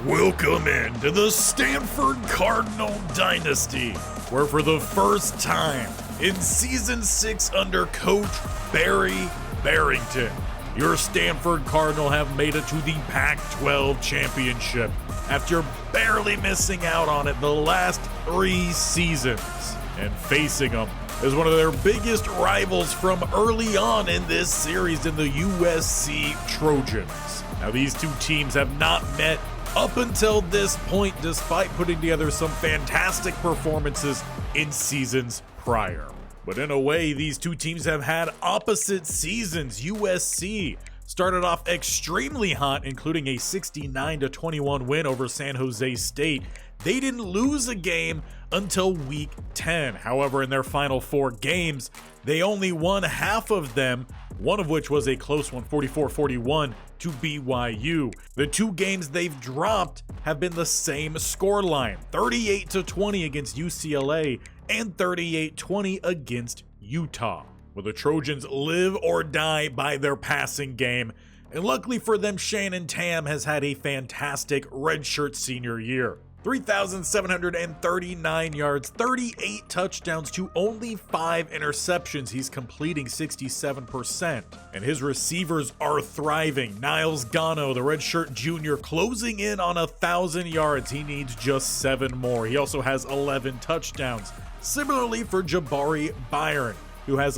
Welcome into the Stanford Cardinal Dynasty, where for the first time in Season 6 under Coach Barry Bearington, your Stanford Cardinal have made it to the Pac-12 Championship after barely missing out on it the last 3 seasons. And facing them is one of their biggest rivals from early on in this series in the USC Trojans. Now, these two teams have not met up until this point, despite putting together some fantastic performances in seasons prior. But in a way, these two teams have had opposite seasons. USC started off extremely hot, including a 69-21 win over San Jose State. They didn't lose a game until week 10. However, in their final 4 games, they only won half of them, one of which was a close one, 44-41 to BYU. The 2 games they've dropped have been the same scoreline, 38-20 against UCLA and 38-20 against Utah. Well, the Trojans live or die by their passing game, and luckily for them, Shannon Tam has had a fantastic redshirt senior year. 3,739 yards, 38 touchdowns to only 5 interceptions. He's completing 67%. And his receivers are thriving. Niles Gano, the redshirt junior, closing in on 1,000 yards. He needs just 7 more. He also has 11 touchdowns. Similarly for Jabari Byron, who has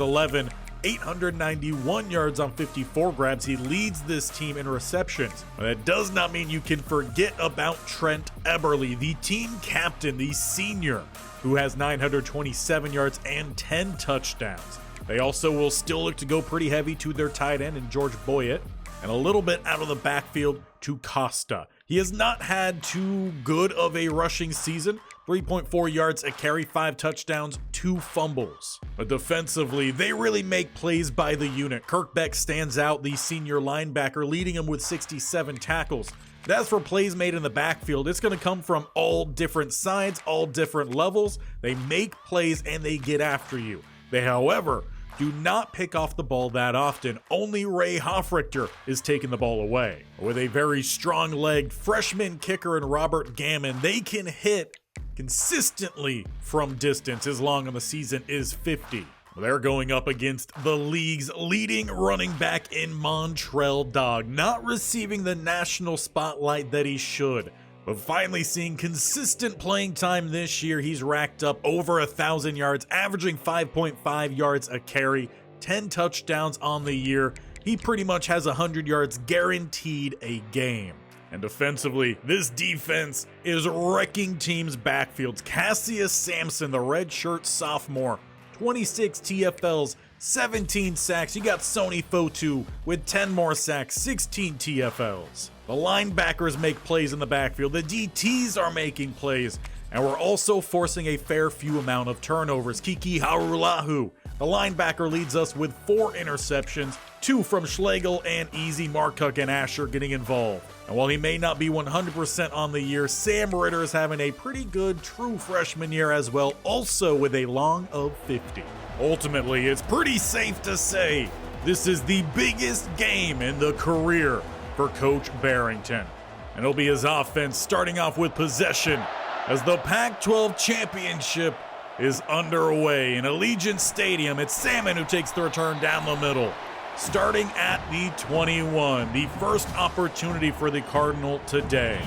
891 yards on 54 grabs. He leads this team in receptions. But that does not mean you can forget about Trent Eberle, the team captain, the senior, who has 927 yards and 10 touchdowns. They also will still look to go pretty heavy to their tight end in George Boyett, and a little bit out of the backfield to Costa. He has not had too good of a rushing season. 3.4 yards a carry, 5 touchdowns, 2 fumbles. But defensively, they really make plays by the unit. Kirk Beck stands out, the senior linebacker, leading him with 67 tackles. But as for plays made in the backfield, it's going to come from all different sides, all different levels. They make plays and they get after you. They, however, do not pick off the ball that often. Only Ray Hoffrichter is taking the ball away. With a very strong-legged freshman kicker in Robert Gammon, they can hit consistently from distance. His long on the season is 50. They're going up against the league's leading running back in Montrell Dog, not receiving the national spotlight that he should, but finally seeing consistent playing time this year. He's racked up over 1,000 yards, averaging 5.5 yards a carry, 10 touchdowns on the year. He pretty much has 100 yards guaranteed a game. And defensively, this defense is wrecking teams' backfields. Cassius Sampson, the redshirt sophomore, 26 TFLs, 17 sacks. You got Sony Fotu with 10 more sacks, 16 TFLs. The linebackers make plays in the backfield. The DTs are making plays. And we're also forcing a fair few amount of turnovers. Kiki Harulahu, the linebacker, leads us with 4 interceptions, 2 from Schlegel and Easy. Markuk and Asher getting involved. And while he may not be 100% on the year, Sam Ritter is having a pretty good true freshman year as well, also with a long of 50. Ultimately, it's pretty safe to say this is the biggest game in the career for Coach Barrington. And it'll be his offense starting off with possession as the Pac-12 Championship is underway in Allegiant Stadium. It's Salmon who takes the return down the middle. Starting at the 21, the first opportunity for the Cardinal today.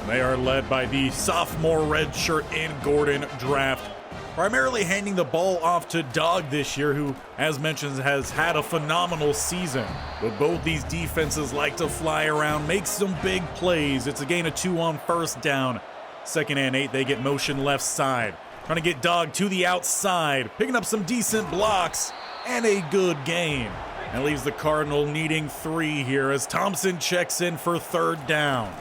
And they are led by the sophomore redshirt in Gordon Draft, primarily handing the ball off to Dog this year, who, as mentioned, has had a phenomenal season. But both these defenses like to fly around, make some big plays. It's a gain of 2 on first down. 2nd and 8, they get motion left side. Trying to get Dog to the outside, picking up some decent blocks, and a good gain. And leaves the Cardinal needing 3 here as Thompson checks in for 3rd down.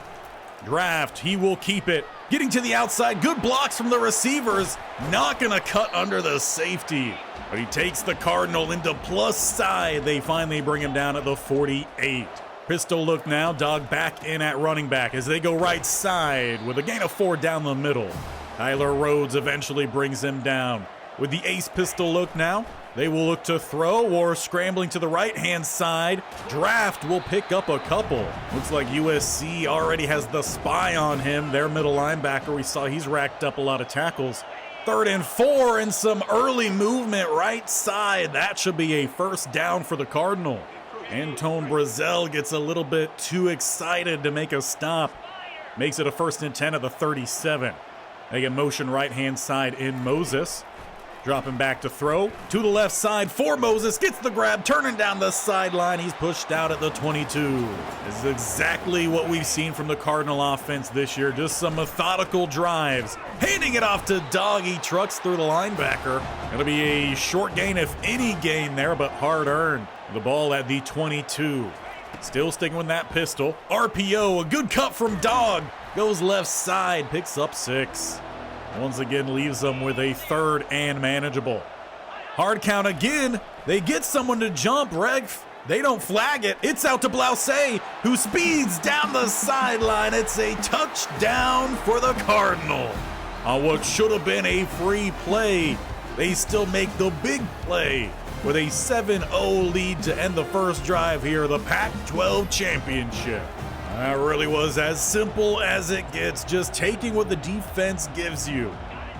Draft, he will keep it. Getting to the outside, good blocks from the receivers. Not gonna cut under the safety. But he takes the Cardinal into plus side. They finally bring him down at the 48. Pistol look now, Dog back in at running back as they go right side with a gain of 4 down the middle. Tyler Rhodes eventually brings him down. With the ace pistol look now, They will look to throw or scrambling to the right-hand side. Draft will pick up a couple. Looks like USC already has the spy on him. Their middle linebacker, we saw he's racked up a lot of tackles. 3rd and 4 and some early movement right side. That should be a first down for the Cardinal. Antone Brazel gets a little bit too excited to make a stop. Makes it a 1st and 10 at the 37. They get motion right-hand side in Moses. Dropping back to throw. To the left side for Moses. Gets the grab. Turning down the sideline. He's pushed out at the 22. This is exactly what we've seen from the Cardinal offense this year. Just some methodical drives. Handing it off to Dog. He trucks through the linebacker. It'll be a short gain, if any gain there, but hard earned. The ball at the 22. Still sticking with that pistol. RPO. A good cut from Dog. Goes left side. Picks up 6. Once again leaves them with a 3rd and manageable. Hard count again. They get someone to jump. They don't flag it. It's out to Blousset, who speeds down the sideline. It's a touchdown for the Cardinal. On what should have been a free play, they still make the big play with a 7-0 lead to end the first drive here of the Pac-12 Championship. That really was as simple as it gets, just taking what the defense gives you.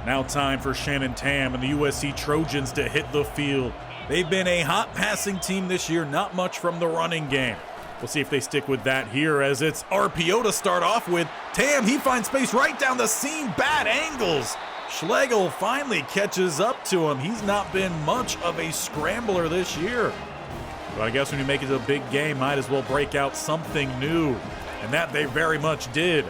Now time for Shannon Tam and the USC Trojans to hit the field. They've been a hot passing team this year, not much from the running game. We'll see if they stick with that here, as it's RPO to start off with. Tam, he finds space right down the seam, bad angles. Schlegel finally catches up to him. He's not been much of a scrambler this year. But I guess when you make it a big game, might as well break out something new. And that they very much did.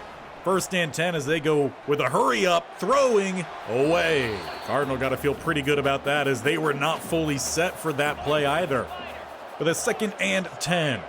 1st and 10 as they go with a hurry up, throwing away. Cardinal got to feel pretty good about that, as they were not fully set for that play either. With a 2nd and 10.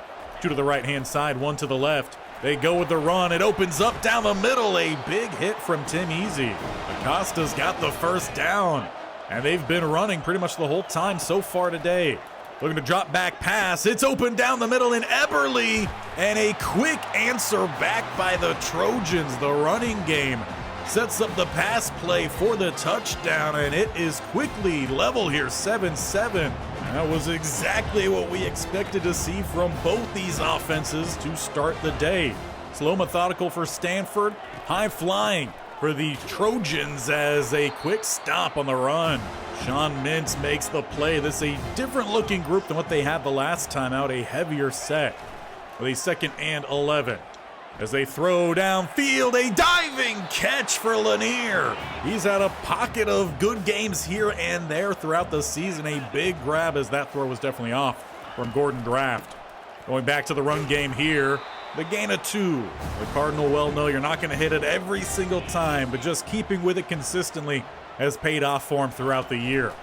2 to the right-hand side, 1 to the left. They go with the run. It opens up down the middle. A big hit from Tim Easy. Acosta's got the first down. And they've been running pretty much the whole time so far today. Looking to drop back pass. It's open down the middle in Eberle. And a quick answer back by the Trojans. The running game sets up the pass play for the touchdown. And it is quickly level here, 7-7. That was exactly what we expected to see from both these offenses to start the day. Slow, methodical for Stanford. High flying for the Trojans as a quick stop on the run. Sean Mintz makes the play. This is a different looking group than what they had the last time out, a heavier set. With a 2nd and 11. As they throw downfield, a diving catch for Lanier. He's had a pocket of good games here and there throughout the season. A big grab, as that throw was definitely off from Gordon Draft. Going back to the run game here. The gain of 2. The Cardinal well know you're not going to hit it every single time, but just keeping with it consistently has paid off for him throughout the year.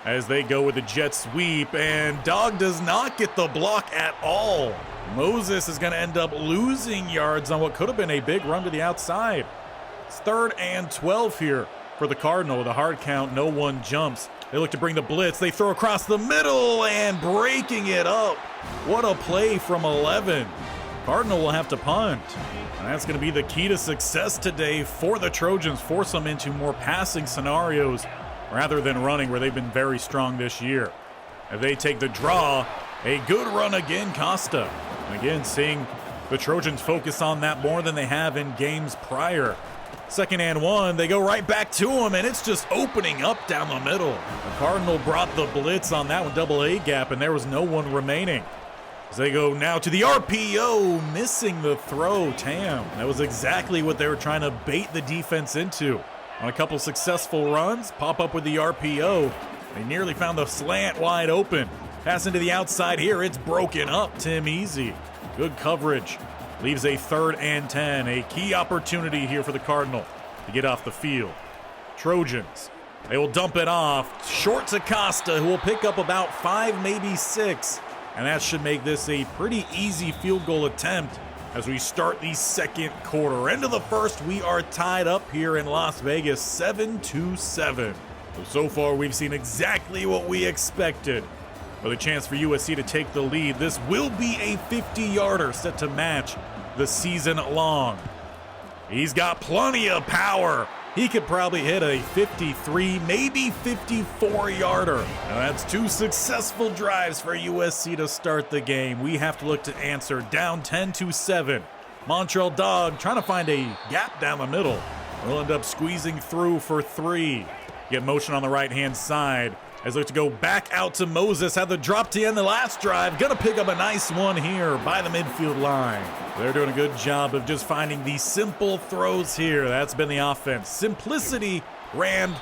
As they go with the jet sweep, and Dog does not get the block at all. Moses is going to end up losing yards on what could have been a big run to the outside. It's 3rd and 12 here for the Cardinal with a hard count. No one jumps. They look to bring the blitz. They throw across the middle and breaking it up. What a play from 11. Cardinal will have to punt. And that's going to be the key to success today for the Trojans. Force them into more passing scenarios rather than running, where they've been very strong this year. If they take the draw, a good run again, Costa. And again, seeing the Trojans focus on that more than they have in games prior. 2nd and 1, they go right back to him, and it's just opening up down the middle. The Cardinal brought the blitz on that one, double A gap, and there was no one remaining. As they go now to the RPO, missing the throw, Tam. That was exactly what they were trying to bait the defense into. On a couple successful runs, pop up with the RPO. They nearly found the slant wide open. Pass into the outside here, it's broken up. Tim Easy, good coverage. Leaves a 3rd and 10, a key opportunity here for the Cardinal to get off the field. Trojans, they will dump it off. Short to Costa, who will pick up about 5, maybe 6. And that should make this a pretty easy field goal attempt as we start the 2nd quarter. End of the first, we are tied up here in Las Vegas, 7-7. So far, we've seen exactly what we expected. With a chance for USC to take the lead, this will be a 50-yarder set to match the season long. He's got plenty of power. he could probably hit a 53, maybe 54-yarder. Now that's 2 successful drives for USC to start the game. We have to look to answer, down 10-7. Montreal Dog trying to find a gap down the middle. We'll end up squeezing through for 3. Get motion on the right-hand side as they look to go back out to Moses. Had the drop to end the last drive. Gonna pick up a nice one here by the midfield line. They're doing a good job of just finding these simple throws here. That's been the offense. Simplicity ran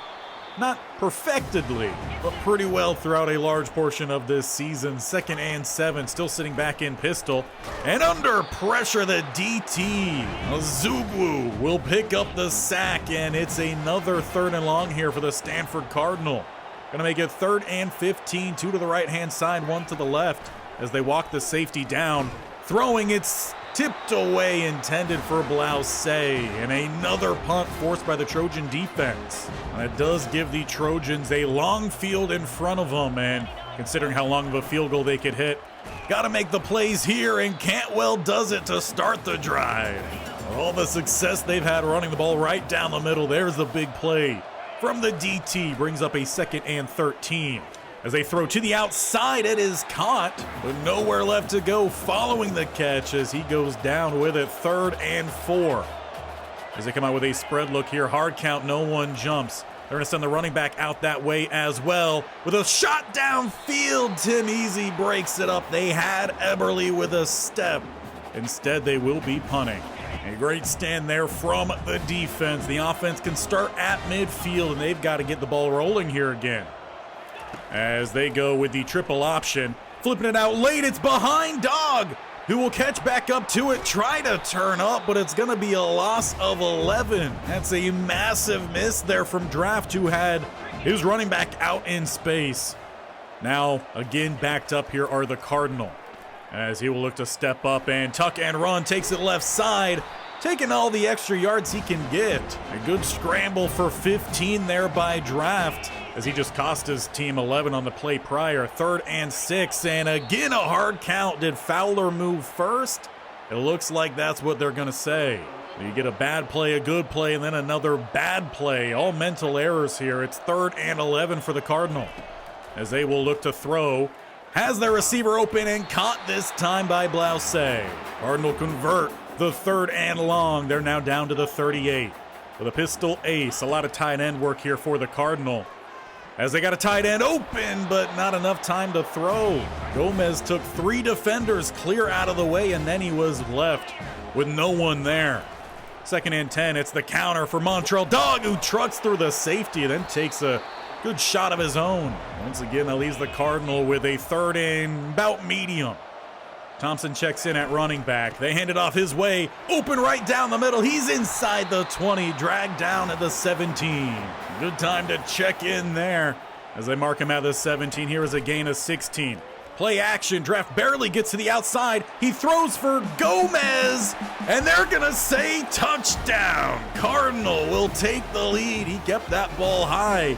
not perfectly, but pretty well throughout a large portion of this season. 2nd and 7, still sitting back in pistol. And under pressure, the DT, Zugwu, will pick up the sack, and it's another 3rd and long here for the Stanford Cardinal. Gonna make it 3rd and 15, 2 to the right-hand side, 1 to the left, as they walk the safety down. Throwing, it's tipped away, intended for Blouse, and another punt forced by the Trojan defense. And it does give the Trojans a long field in front of them, and considering how long of a field goal they could hit, gotta make the plays here, and Cantwell does it to start the drive. All the success they've had running the ball right down the middle, there's the big play from the DT, brings up a 2nd and 13. As they throw to the outside, it is caught, but nowhere left to go following the catch as he goes down with it. 3rd and 4. As they come out with a spread look here, hard count, no one jumps. They're going to send the running back out that way as well. With a shot downfield, Tim Easy breaks it up. They had Eberle with a step. Instead, they will be punting. A great stand there from the defense. The offense can start at midfield, and they've got to get the ball rolling here again. As they go with the triple option, flipping it out late, it's behind Dog, who will catch back up to it, try to turn up, but it's going to be a loss of 11. That's a massive miss there from Draft, who had his running back out in space. Now, again, backed up here are the Cardinal, as he will look to step up and tuck and run, takes it left side, taking all the extra yards he can get. A good scramble for 15 there by Draft, as he just cost his team 11 on the play prior. 3rd and 6, and again a hard count. Did Fowler move first? It looks like that's what they're gonna say. You get a bad play, a good play, and then another bad play. All mental errors here. It's 3rd and 11 for the Cardinal, as they will look to throw. Has their receiver open and caught this time by Blouse. Cardinal convert the 3rd and long. They're now down to the 38 with a pistol ace. A lot of tight end work here for the Cardinal, as they got a tight end open, but not enough time to throw. Gomez took 3 defenders clear out of the way, and then he was left with no one there. 2nd and 10, it's the counter for Montreal Dog, who trucks through the safety and then takes a good shot of his own. Once again, that leaves the Cardinal with a 3rd and about medium. Thompson checks in at running back. They hand it off his way. Open right down the middle. He's inside the 20, dragged down at the 17. Good time to check in there as they mark him at the 17. Here is a gain of 16. Play action. Draft barely gets to the outside. He throws for Gomez, and they're going to say touchdown. Cardinal will take the lead. He kept that ball high.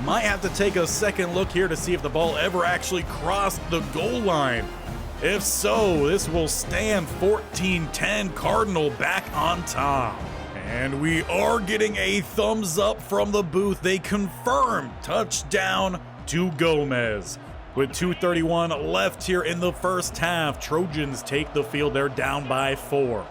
Might have to take a second look here to see if the ball ever actually crossed the goal line. If so, this will stand 14-10, Cardinal back on top. And we are getting a thumbs up from the booth. They confirm touchdown to Gomez. With 2:31 left here in the first half, Trojans take the field. They're down by 4.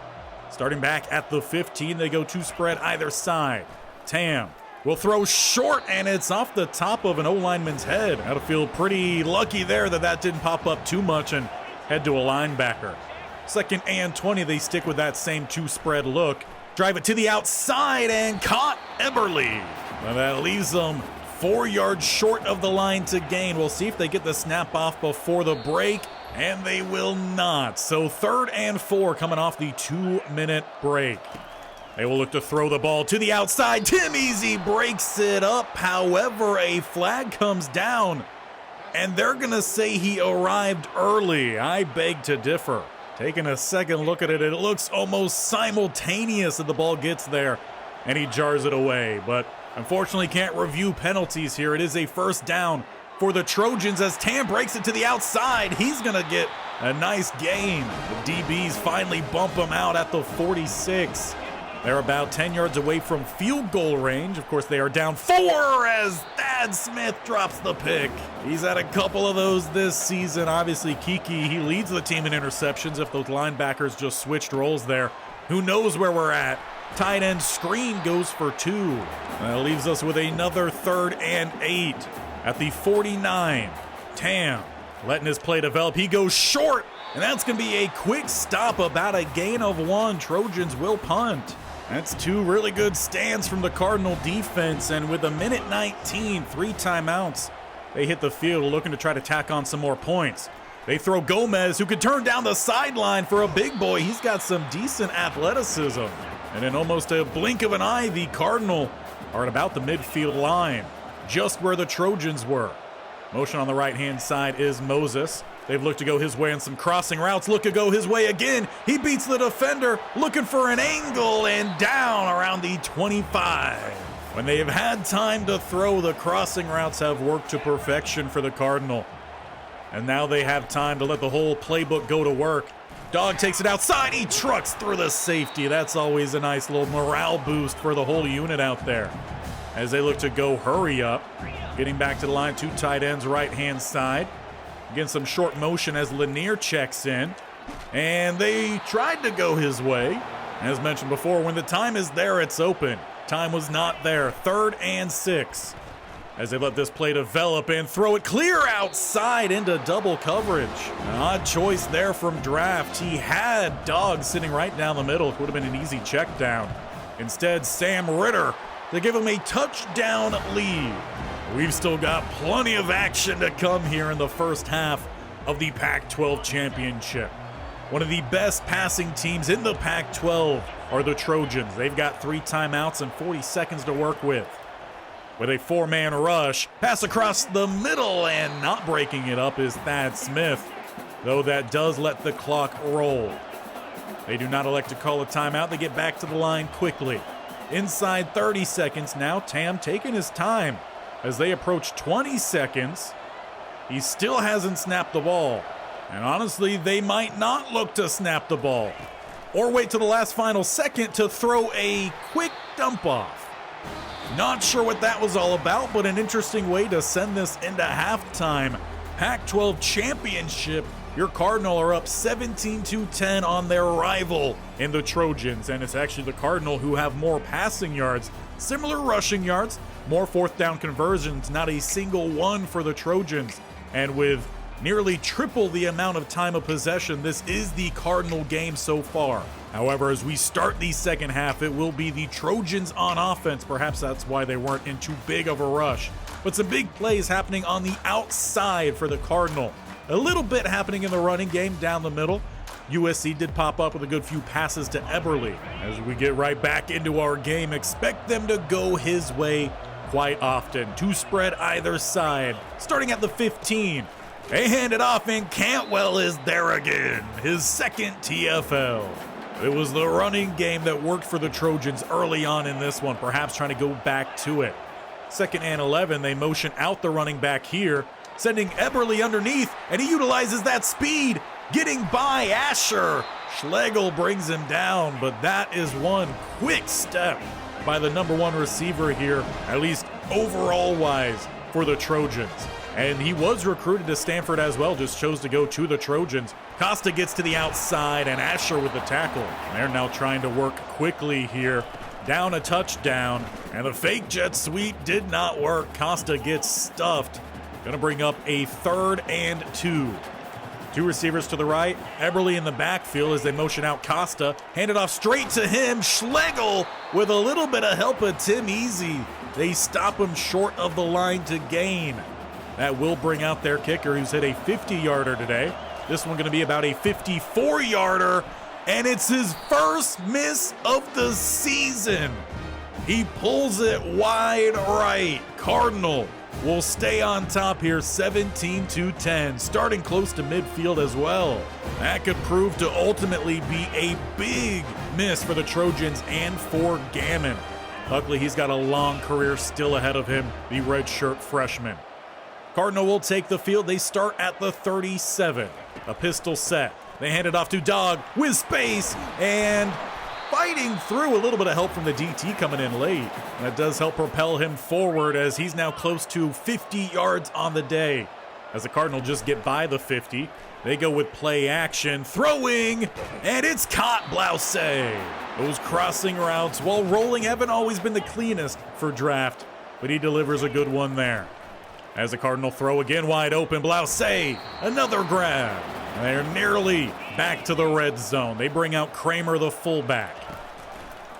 Starting back at the 15, they go 2 spread either side. Tam will throw short, and it's off the top of an O-lineman's head. Had to feel pretty lucky there that didn't pop up too much and head to a linebacker. 2nd and 20, they stick with that same 2 spread look. Drive it to the outside and caught Eberle. Well, that leaves them 4 yards short of the line to gain. We'll see if they get the snap off before the break, and they will not. So 3rd and 4 coming off the 2-minute break. They will look to throw the ball to the outside. Tim Easy breaks it up. However, a flag comes down, and they're going to say he arrived early. I beg to differ. Taking a second look at it, it looks almost simultaneous that the ball gets there, and he jars it away. But unfortunately can't review penalties here. It is a 1st down for the Trojans as Tam breaks it to the outside. He's going to get a nice gain. The DBs finally bump him out at the 46. They're about 10 yards away from field goal range. Of course, they are down 4 as Thad Smith drops the pick. He's had a couple of those this season. Obviously, Kiki, he leads the team in interceptions. If those linebackers just switched roles there, who knows where we're at. Tight end screen goes for 2. That leaves us with another 3rd and 8 at the 49. Tam letting his play develop. He goes short, and that's going to be a quick stop, about a gain of 1. Trojans will punt. That's 2 really good stands from the Cardinal defense, and with 1:19, 3 timeouts, they hit the field looking to try to tack on some more points. They throw Gomez, who could turn down the sideline for a big boy. He's got some decent athleticism. And in almost a blink of an eye, the Cardinal are at about the midfield line, just where the Trojans were. Motion on the right-hand side is Moses. They've looked to go his way on some crossing routes. Look to go his way again. He beats the defender, looking for an angle, and down around the 25. When they have had time to throw, the crossing routes have worked to perfection for the Cardinal. And now they have time to let the whole playbook go to work. Dog takes it outside. He trucks through the safety. That's always a nice little morale boost for the whole unit out there. As they look to go hurry up. Getting back to the line, 2 tight ends right-hand side. Again, some short motion as Lanier checks in. And they tried to go his way. As mentioned before, when the time is there, it's open. Time was not there. 3rd and 6. As they let this play develop and throw it clear outside into double coverage. An odd choice there from Draft. He had Dog sitting right down the middle. It would have been an easy check down. Instead, Sam Ritter to give him a touchdown lead. We've still got plenty of action to come here in the first half of the Pac-12 Championship. One of the best passing teams in the Pac-12 are the Trojans. They've got 3 timeouts and 40 seconds to work with. With a 4-man rush, pass across the middle, and not breaking it up is Thad Smith, though that does let the clock roll. They do not elect to call a timeout. They get back to the line quickly. Inside 30 seconds now, Tam taking his time. As they approach 20 seconds, he still hasn't snapped the ball. And honestly, they might not look to snap the ball or wait till the last final second to throw a quick dump off. Not sure what that was all about, but an interesting way to send this into halftime. Pac-12 Championship. Your Cardinal are up 17-10 on their rival in the Trojans, and it's actually the Cardinal who have more passing yards, similar rushing yards, more 4th down conversions, not a single one for the Trojans. And with nearly triple the amount of time of possession, this is the Cardinal game so far. However, as we start the second half, it will be the Trojans on offense. Perhaps that's why they weren't in too big of a rush. But some big plays happening on the outside for the Cardinal. A little bit happening in the running game down the middle. USC did pop up with a good few passes to Eberle. As we get right back into our game, expect them to go his way quite often. 2 spread either side. Starting at the 15. They hand it off, and Cantwell is there again. His 2nd TFL. It was the running game that worked for the Trojans early on in this one, perhaps trying to go back to it. 2nd and 11, they motion out the running back here, sending Eberle underneath, and he utilizes that speed, getting by Asher. Schlegel brings him down, but that is one quick step by the number 1 receiver here, at least overall-wise, for the Trojans. And he was recruited to Stanford as well, just chose to go to the Trojans. Costa gets to the outside, and Asher with the tackle. They're now trying to work quickly here. Down a touchdown, and the fake jet sweep did not work. Costa gets stuffed. Gonna bring up a 3rd and 2. 2 receivers to the right. Eberle in the backfield as they motion out Costa. Hand it off straight to him. Schlegel with a little bit of help of Tim Easy. They stop him short of the line to gain. That will bring out their kicker, who's hit a 50-yarder today. This one going to be about a 54-yarder, and it's his first miss of the season. He pulls it wide right. Cardinal will stay on top here, 17-10, starting close to midfield as well. That could prove to ultimately be a big miss for the Trojans and for Gammon. Luckily, he's got a long career still ahead of him, the redshirt freshman. Cardinal will take the field. They start at the 37. A pistol set. They hand it off to Dog with space, and fighting through. A little bit of help from the DT coming in late. That does help propel him forward as he's now close to 50 yards on the day. As the Cardinal just get by the 50, they go with play action, throwing, and it's caught. Blouse. Those crossing routes, while rolling, haven't always been the cleanest for draft, but he delivers a good one there. As the Cardinal throw again wide open, Blouse, another grab. They're nearly back to the red zone. They bring out Kramer, the fullback.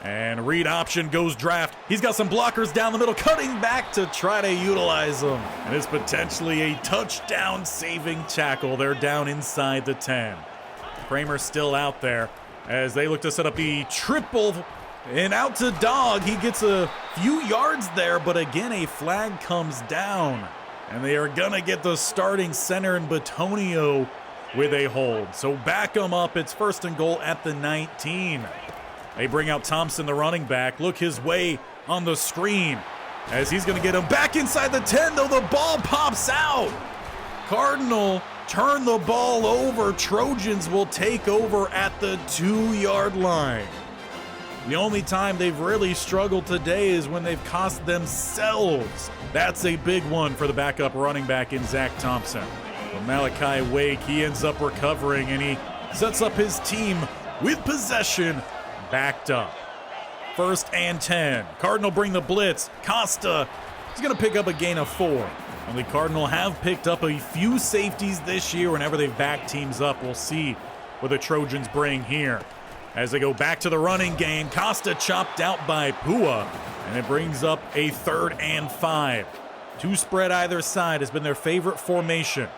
And read option goes draft. He's got some blockers down the middle, cutting back to try to utilize them. And it's potentially a touchdown-saving tackle. They're down inside the 10. Kramer still out there as they look to set up the triple. And out to Dog. He gets a few yards there, but again, a flag comes down. And they are going to get the starting center in Batonio with a hold. So back them up. It's 1st and goal at the 19. They bring out Thompson, the running back. Look his way on the screen as he's going to get him back inside the 10, though the ball pops out. Cardinal turn the ball over. Trojans will take over at the 2-yard line. The only time they've really struggled today is when they've cost themselves. That's a big one for the backup running back in Zach Thompson. But Malachi Wake, he ends up recovering, and he sets up his team with possession backed up. 1st and 10. Cardinal bring the blitz. Costa is going to pick up a gain of 4. And the Cardinal have picked up a few safeties this year whenever they've backed teams up. We'll see what the Trojans bring here. As they go back to the running game, Costa chopped out by Pua, and it brings up a 3rd and 5. 2 spread either side has been their favorite formation.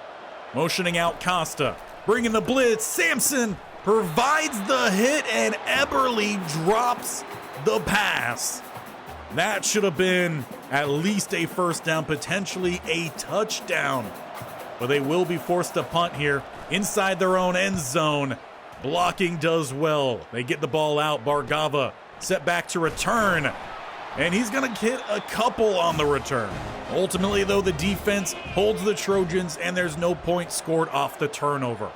Motioning out Costa, bringing the blitz. Sampson provides the hit, and Eberle drops the pass. That should have been at least a 1st down, potentially a touchdown. But they will be forced to punt here inside their own end zone. Blocking does well. They get the ball out. Bargava set back to return, and he's going to get a couple on the return. Ultimately, though, the defense holds the Trojans, and there's no point scored off the turnover.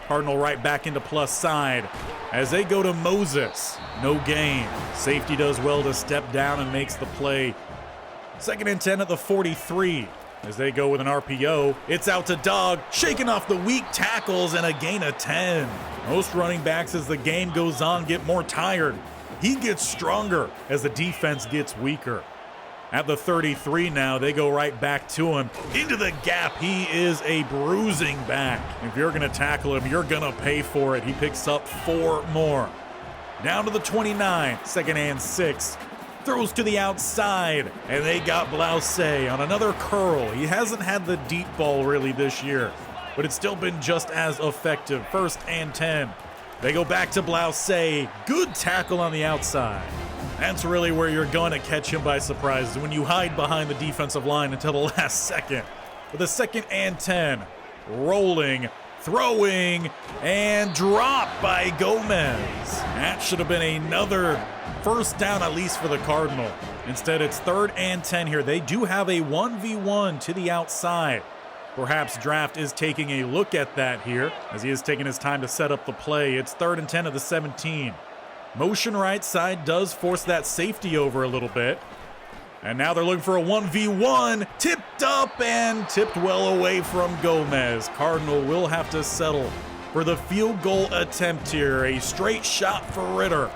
Cardinal right back into plus side as they go to Moses. No gain. Safety does well to step down and makes the play. 2nd and 10 at the 43. As they go with an RPO, it's out to Dog, shaking off the weak tackles, and a gain of 10. Most running backs, as the game goes on, get more tired. He gets stronger as the defense gets weaker. At the 33 now, they go right back to him. Into the gap, he is a bruising back. If you're going to tackle him, you're going to pay for it. He picks up 4 more. Down to the 29, 2nd and 6. Throws to the outside, and they got Blouse on another curl. He hasn't had the deep ball really this year, but it's still been just as effective. 1st and 10. They go back to Blouse. Good tackle on the outside. That's really where you're going to catch him by surprise, when you hide behind the defensive line until the last second. With a 2nd and 10. Rolling, throwing, and dropped by Gomez. That should have been another 1st down at least for the Cardinal. Instead, it's 3rd and 10 here. They do have a 1v1 to the outside. Perhaps Draft is taking a look at that here as he is taking his time to set up the play. It's 3rd and 10 of the 17. Motion right side does force that safety over a little bit. And now they're looking for a 1v1. Tipped up and tipped well away from Gomez. Cardinal will have to settle for the field goal attempt here. A straight shot for Ritter.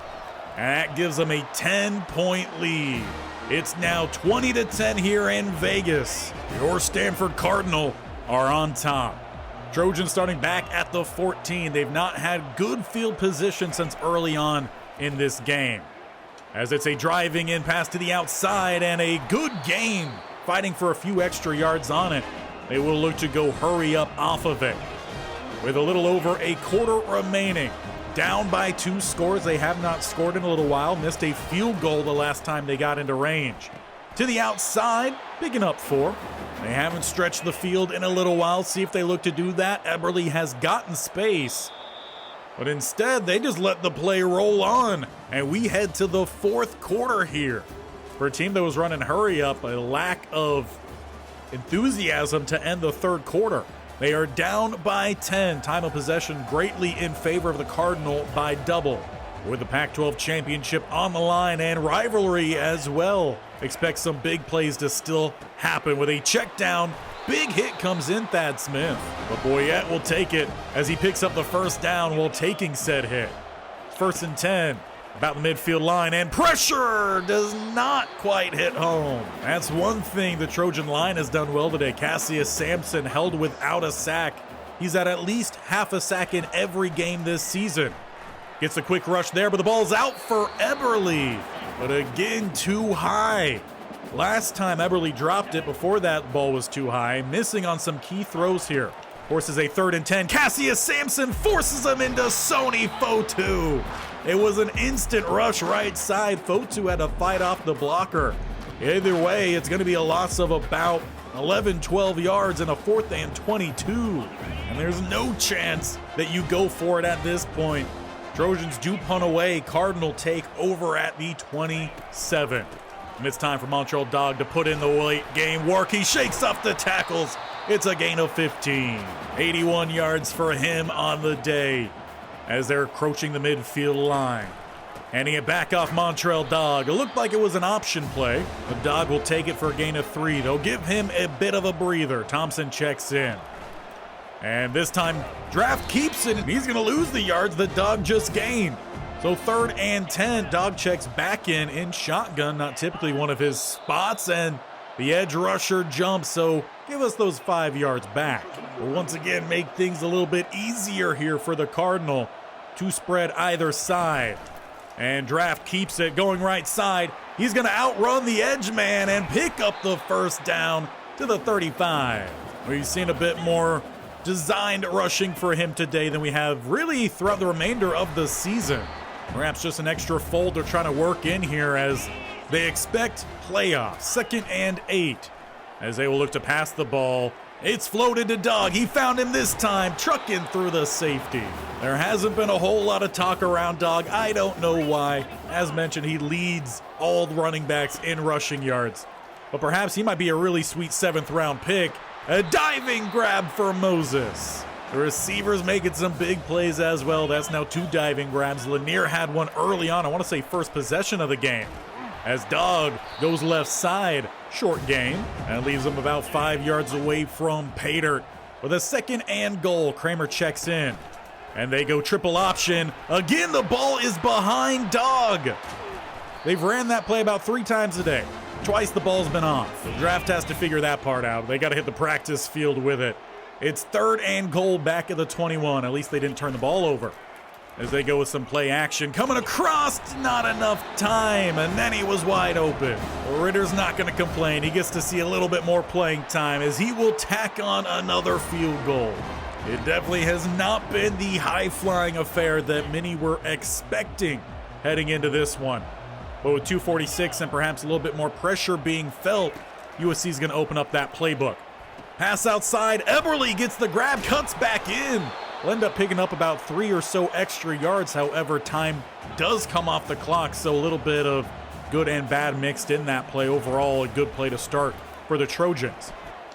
And that gives them a 10-point lead. It's now 20-10 here in Vegas. Your Stanford Cardinal are on top. Trojans starting back at the 14. They've not had good field position since early on in this game. As it's a driving in pass to the outside and a good game. Fighting for a few extra yards on it. They will look to go hurry up off of it. With a little over a quarter remaining. Down by 2 scores. They have not scored in a little while. Missed a field goal the last time they got into range. To the outside, picking up 4. They haven't stretched the field in a little while. See if they look to do that. Eberle has gotten space. But instead, they just let the play roll on. And we head to the 4th quarter here. For a team that was running hurry up, a lack of enthusiasm to end the 3rd quarter. They are down by 10. Time of possession greatly in favor of the Cardinal by double. with the Pac-12 Championship on the line and rivalry as well. Expect some big plays to still happen with a check down. Big hit comes in Thad Smith, but Boyette will take it as he picks up the first down while taking said hit. 1st and 10, about the midfield line, and pressure does not quite hit home. That's one thing the Trojan line has done well today. Cassius Sampson held without a sack. He's at least half a sack in every game this season. Gets a quick rush there, but the ball's out for Eberle. But again, too high. Last time Eberle dropped it, before that ball was too high. Missing on some key throws here. Forces a 3rd and 10. Cassius Sampson forces him into Sony Fotu. It was an instant rush right side. Fotu had to fight off the blocker. Either way, it's going to be a loss of about 11, 12 yards and a 4th and 22. And there's no chance that you go for it at this point. Trojans do punt away. Cardinal take over at the 27. And it's time for Montreal Dog to put in the late game work. He shakes off the tackles. It's a gain of 15. 81 yards for him on the day as they're approaching the midfield line. Handing it back off Montreal Dog. It looked like it was an option play. The Dog will take it for a gain of 3. They'll give him a bit of a breather. Thompson checks in. And this time, Draft keeps it, and he's going to lose the yards the Dog just gained. So 3rd and 10, Dog checks back in shotgun, not typically one of his spots, and the edge rusher jumps, so give us those 5 yards back. We'll once again make things a little bit easier here for the Cardinal. 2 spread either side. And Draft keeps it going right side. He's going to outrun the edge man and pick up the first down to the 35. We've seen a bit more designed rushing for him today than we have really throughout the remainder of the season. Perhaps just an extra fold they're trying to work in here as they expect playoffs. 2nd and 8 as they will look to pass the ball. It's floated to Dog. He found him this time, trucking through the safety. There hasn't been a whole lot of talk around Dog. I don't know why. As mentioned, he leads all the running backs in rushing yards. But perhaps he might be a really sweet 7th round pick. A diving grab for Moses. The receivers making some big plays as well. That's now 2 diving grabs. Lanier had one early on. I want to say first possession of the game. As Dog goes left side, short gain, and leaves him about 5 yards away from Pater. With a 2nd and goal, Kramer checks in. And they go triple option. Again, the ball is behind Dog. They've ran that play about 3 times today. Twice the ball's been off. The Draft has to figure that part out. They got to hit the practice field with it. It's 3rd and goal back at the 21. At least they didn't turn the ball over. As they go with some play action. Coming across, not enough time. And then he was wide open. Ritter's not going to complain. He gets to see a little bit more playing time as he will tack on another field goal. It definitely has not been the high-flying affair that many were expecting heading into this one. But with 2:46 and perhaps a little bit more pressure being felt, USC is going to open up that playbook. Pass outside. Eberle gets the grab, cuts back in. Will end up picking up about 3 or so extra yards. However, time does come off the clock, so a little bit of good and bad mixed in that play. Overall, a good play to start for the Trojans.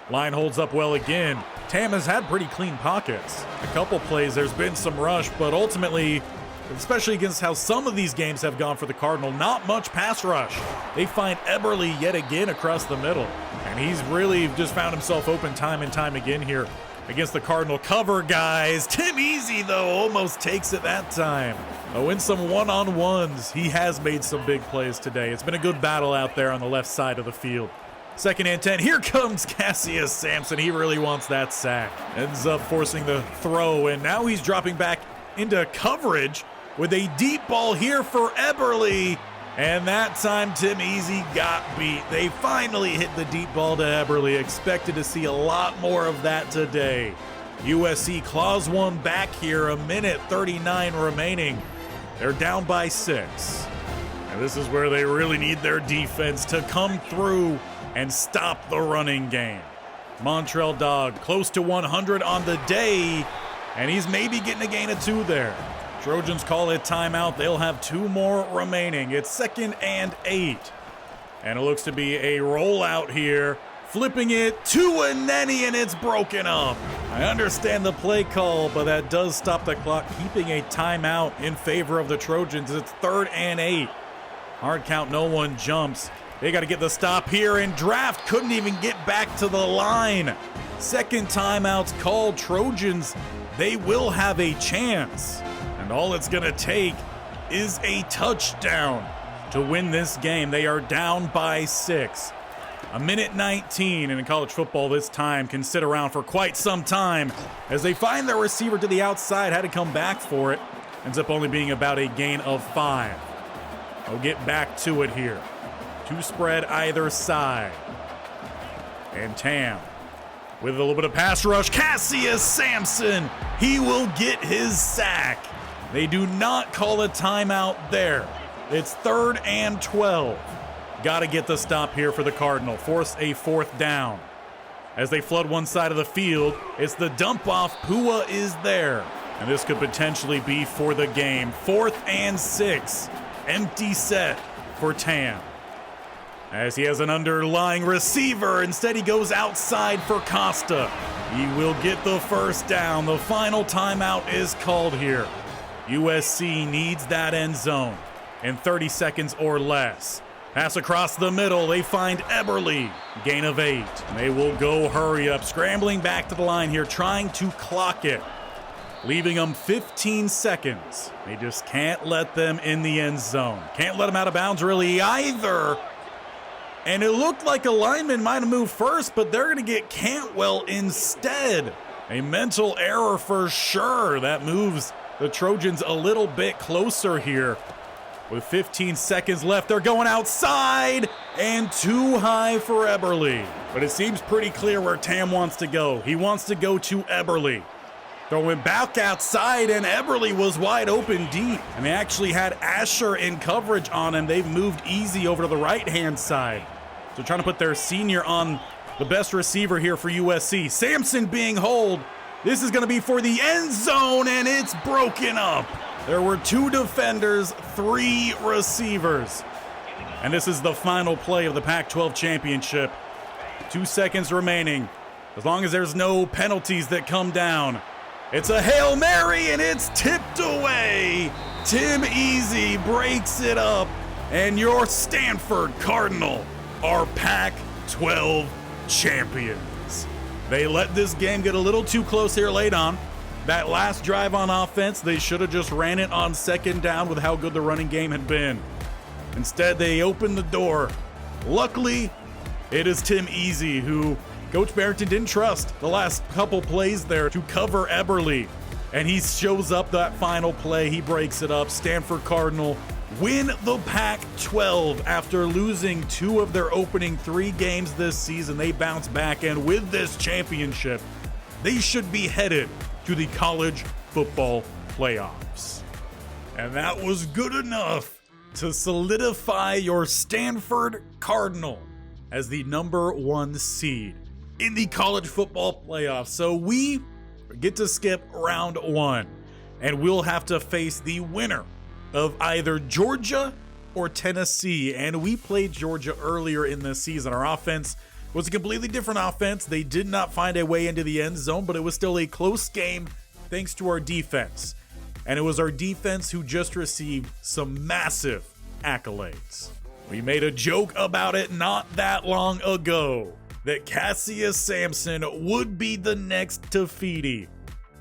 Line holds up well again. Tam has had pretty clean pockets. A couple plays, there's been some rush, but ultimately, especially against how some of these games have gone for the Cardinal, not much pass rush. They find Eberle yet again across the middle, and he's really just found himself open time and time again here against the Cardinal cover guys. Tim Easy, though, almost takes it that time. In some one-on-ones, he has made some big plays today. It's been a good battle out there on the left side of the field. 2nd and 10. Here comes Cassius Sampson. He really wants that sack. Ends up forcing the throw, and now he's dropping back into coverage with a deep ball here for Eberle. And that time, Tim Easy got beat. They finally hit the deep ball to Eberle. Expected to see a lot more of that today. USC claws one back here, 1:39 remaining. They're down by 6. And this is where they really need their defense to come through and stop the running game. Montreal Dog close to 100 on the day, and he's maybe getting a gain of 2 there. Trojans call it timeout. They'll have 2 more remaining. It's 2nd and 8. And it looks to be a rollout here flipping it to Aneni, and it's broken up. I understand the play call, but that does stop the clock, keeping a timeout in favor of the Trojans. It's 3rd and 8. Hard count, no one jumps. They got to get the stop here, and Draft couldn't even get back to the line. Second timeout's called. Trojans, they will have a chance, and all it's going to take is a touchdown to win this game. They are down by 6. A minute 19, and in college football this time can sit around for quite some time as they find their receiver to the outside, had to come back for it. Ends up only being about a gain of 5. I'll get back to it here. 2 spread either side. And Tam with a little bit of pass rush. Cassius Sampson, he will get his sack. They do not call a timeout there. It's 3rd and 12. Got to get the stop here for the Cardinal. Force a 4th down. As they flood one side of the field, it's the dump off. Pua is there. And this could potentially be for the game. 4th and 6. Empty set for Tam. As he has an underlying receiver, instead he goes outside for Costa. He will get the first down. The final timeout is called here. USC needs that end zone in 30 seconds or less. Pass across the middle, they find Eberle. Gain of 8. They will go hurry up, scrambling back to the line here, trying to clock it. Leaving them 15 seconds. They just can't let them in the end zone. Can't let them out of bounds really either. And it looked like a lineman might have moved first, but they're going to get Cantwell instead. A mental error for sure. That moves the Trojans a little bit closer here. With 15 seconds left, they're going outside and too high for Eberle. But it seems pretty clear where Tam wants to go. He wants to go to Eberle. Throwing back outside, and Eberle was wide open deep. And they actually had Asher in coverage on him. They've moved easy over to the right-hand side. So trying to put their senior on the best receiver here for USC. Sampson being holed. This is going to be for the end zone, and it's broken up. There were 2 defenders, 3 receivers. And this is the final play of the Pac-12 Championship. 2 seconds remaining. As long as there's no penalties that come down. It's a Hail Mary, and it's tipped away. Tim Easy breaks it up. And your Stanford Cardinal are Pac-12 champions. They let this game get a little too close here late on. That last drive on offense, they should have just ran it on 2nd down with how good the running game had been. Instead, they opened the door. Luckily, it is Tim Easy who Coach Bearington didn't trust the last couple plays there to cover Eberle. And he shows up that final play. He breaks it up. Stanford Cardinal win the Pac-12 after losing 2 of their opening 3 games this season. They bounce back, and with this championship, they should be headed to the college football playoffs. And that was good enough to solidify your Stanford Cardinal as the number 1 seed in the college football playoffs. So we get to skip round 1, and we'll have to face the winner of either Georgia or Tennessee. And we played Georgia earlier in the season. Our offense was a completely different offense. They did not find a way into the end zone, but it was still a close game thanks to our defense. And it was our defense who just received some massive accolades. We made a joke about it not that long ago that Cassius Sampson would be the next Tafiti.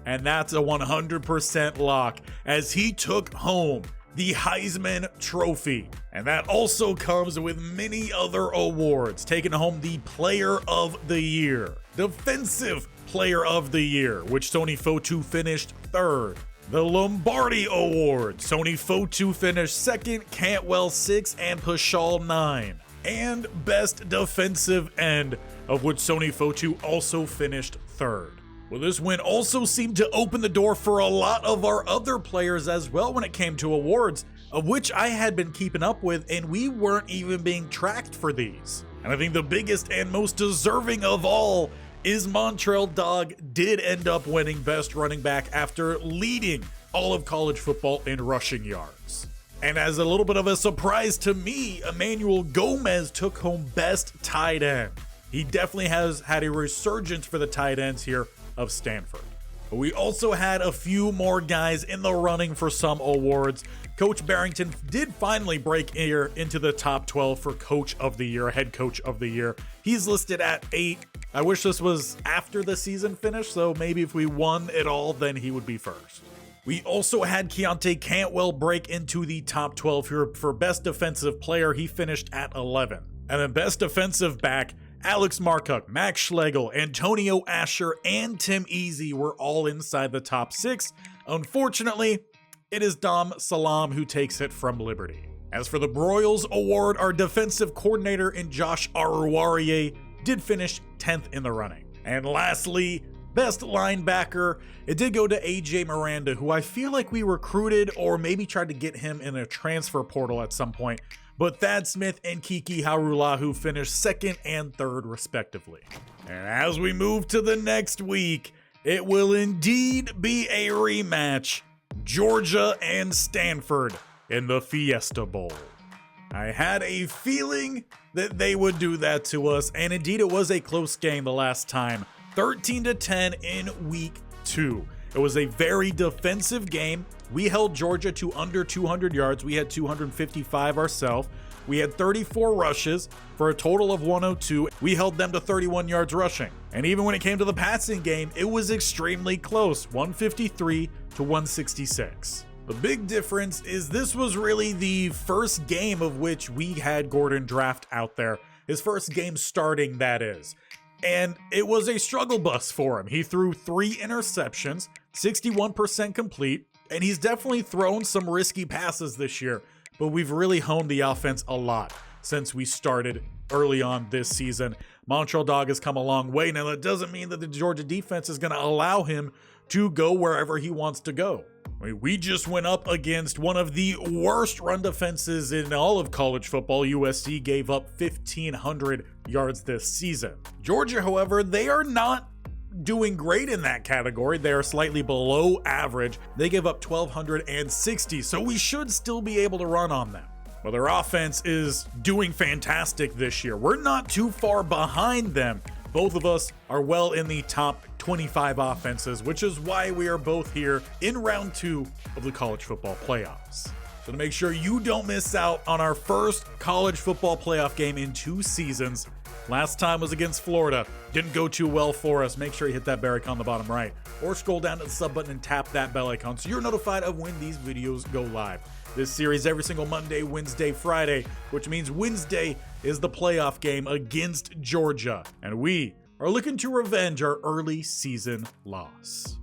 And that's a 100% lock as he took home the Heisman Trophy. And that also comes with many other awards, taking home the Player of the Year, Defensive Player of the Year, which Tony Fotu finished 3rd. The Lombardi Award, Tony Fotu finished 2nd, Cantwell 6th, and Paschal 9. And Best Defensive End, of which Tony Fotu also finished 3rd. Well, this win also seemed to open the door for a lot of our other players as well when it came to awards, of which I had been keeping up with, and we weren't even being tracked for these. And I think the biggest and most deserving of all is Montrell Dog did end up winning Best Running Back after leading all of college football in rushing yards. And as a little bit of a surprise to me, Emmanuel Gomez took home Best Tight End. He definitely has had a resurgence for the tight ends here of Stanford. But we also had a few more guys in the running for some awards. Coach Bearington did finally break here into the top 12 for Coach of the Year, Head Coach of the Year. He's listed at 8. I wish this was after the season finished, so maybe if we won it all, then he would be first. We also had Keontae Cantwell break into the top 12 here for Best Defensive Player. He finished at 11. And then Best Defensive Back, Alex Marcock, Max Schlegel, Antonio Asher, and Tim Easy were all inside the top 6. Unfortunately, it is Dom Salam who takes it from Liberty. As for the Broyles Award, our defensive coordinator in Josh Aruwariye did finish 10th in the running. And lastly, Best Linebacker, it did go to AJ Miranda, who I feel like we recruited or maybe tried to get him in a transfer portal at some point. But Thad Smith and Kiki Harulahu finished 2nd and 3rd respectively. And as we move to the next week, it will indeed be a rematch. Georgia and Stanford in the Fiesta Bowl. I had a feeling that they would do that to us, and indeed it was a close game the last time. 13-10 in week 2. It was a very defensive game. We held Georgia to under 200 yards. We had 255 ourselves. We had 34 rushes for a total of 102. We held them to 31 yards rushing. And even when it came to the passing game, it was extremely close, 153 to 166. The big difference is this was really the first game of which we had Gordon Draft out there. His first game starting, that is. And it was a struggle bus for him. He threw 3 interceptions, 61% complete, and he's definitely thrown some risky passes this year, but we've really honed the offense a lot since we started early on this season. Montreal Dog has come a long way. Now, that doesn't mean that the Georgia defense is going to allow him to go wherever he wants to go. We just went up against one of the worst run defenses in all of college football. USC gave up 1,500 yards this season. Georgia, however, they are not doing great in that category. They are slightly below average. They give up 1,260, so we should still be able to run on them. Well, their offense is doing fantastic this year. We're not too far behind them. Both of us are well in the top 25 offenses, which is why we are both here in round 2 of the college football playoffs. So to make sure you don't miss out on our first college football playoff game in 2 seasons, last time was against Florida. Didn't go too well for us. Make sure you hit that bell icon on the bottom right, or scroll down to the sub button and tap that bell icon so you're notified of when these videos go live. This series every single Monday, Wednesday, Friday, which means Wednesday is the playoff game against Georgia. And we are looking to revenge our early season loss.